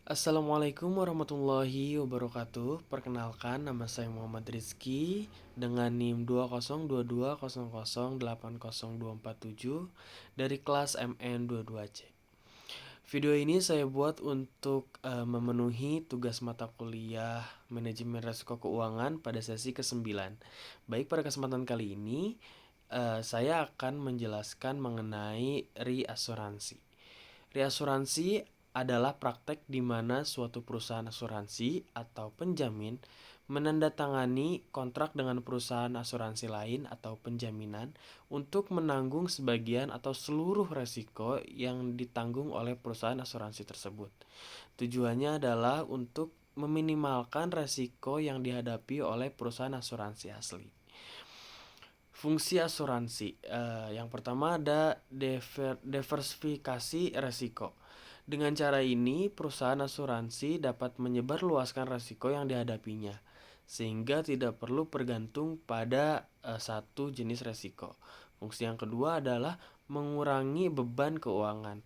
Assalamualaikum warahmatullahi wabarakatuh. Perkenalkan, nama saya Muhammad Rizky dengan NIM 20220008024 dari kelas MN22C. Video ini saya buat untuk memenuhi tugas mata kuliah Manajemen Risiko Keuangan pada sesi ke-9. Baik, pada kesempatan kali ini saya akan menjelaskan mengenai reasuransi. Reasuransi adalah praktek di mana suatu perusahaan asuransi atau penjamin menandatangani kontrak dengan perusahaan asuransi lain atau penjaminan untuk menanggung sebagian atau seluruh resiko yang ditanggung oleh perusahaan asuransi tersebut. Tujuannya adalah untuk meminimalkan resiko yang dihadapi oleh perusahaan asuransi asli. Fungsi asuransi, yang pertama ada diversifikasi resiko. Dengan cara ini, perusahaan asuransi dapat menyebarluaskan resiko yang dihadapinya, sehingga tidak perlu bergantung pada satu jenis resiko. Fungsi yang kedua adalah mengurangi beban keuangan.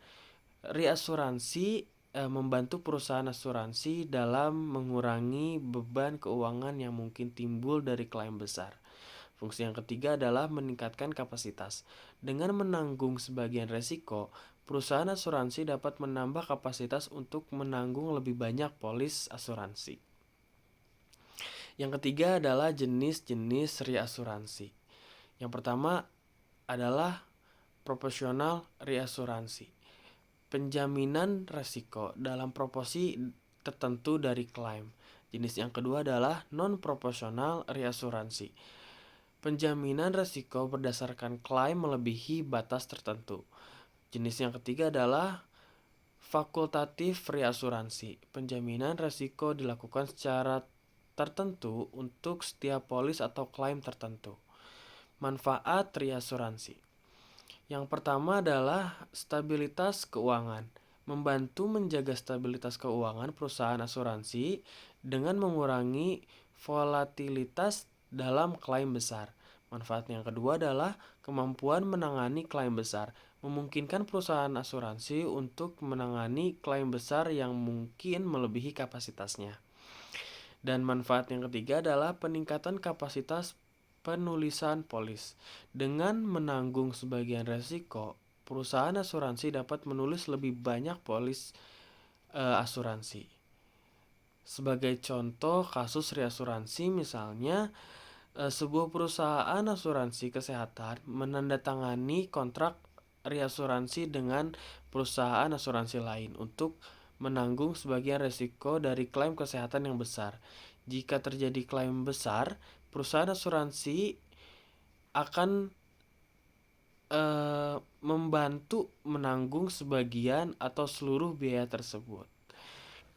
Reasuransi membantu perusahaan asuransi dalam mengurangi beban keuangan yang mungkin timbul dari klaim besar. Fungsi yang ketiga adalah meningkatkan kapasitas. Dengan menanggung sebagian resiko, perusahaan asuransi dapat menambah kapasitas untuk menanggung lebih banyak polis asuransi. Yang ketiga adalah jenis-jenis reasuransi. Yang pertama adalah proporsional reasuransi. Penjaminan resiko dalam proporsi tertentu dari klaim. Jenis yang kedua adalah non-proporsional reasuransi. Penjaminan resiko berdasarkan klaim melebihi batas tertentu. Jenis yang ketiga adalah fakultatif reasuransi. Penjaminan resiko dilakukan secara tertentu untuk setiap polis atau klaim tertentu. Manfaat reasuransi. Yang pertama adalah stabilitas keuangan. Membantu menjaga stabilitas keuangan perusahaan asuransi dengan mengurangi volatilitas dalam klaim besar. Manfaat yang kedua adalah kemampuan menangani klaim besar. Memungkinkan perusahaan asuransi untuk menangani klaim besar yang mungkin melebihi kapasitasnya. Dan manfaat yang ketiga adalah peningkatan kapasitas penulisan polis. Dengan menanggung sebagian resiko, perusahaan asuransi dapat menulis lebih banyak polis asuransi. Sebagai contoh kasus reasuransi, misalnya sebuah perusahaan asuransi kesehatan menandatangani kontrak reasuransi dengan perusahaan asuransi lain untuk menanggung sebagian resiko dari klaim kesehatan yang besar. Jika terjadi klaim besar, perusahaan asuransi akan membantu menanggung sebagian atau seluruh biaya tersebut.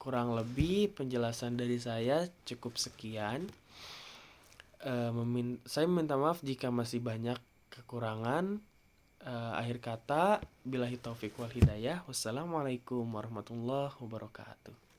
Kurang lebih penjelasan dari saya cukup sekian. Saya meminta maaf jika masih banyak kekurangan. Akhir kata, billahi taufiq wal hidayah. Wassalamualaikum warahmatullahi wabarakatuh.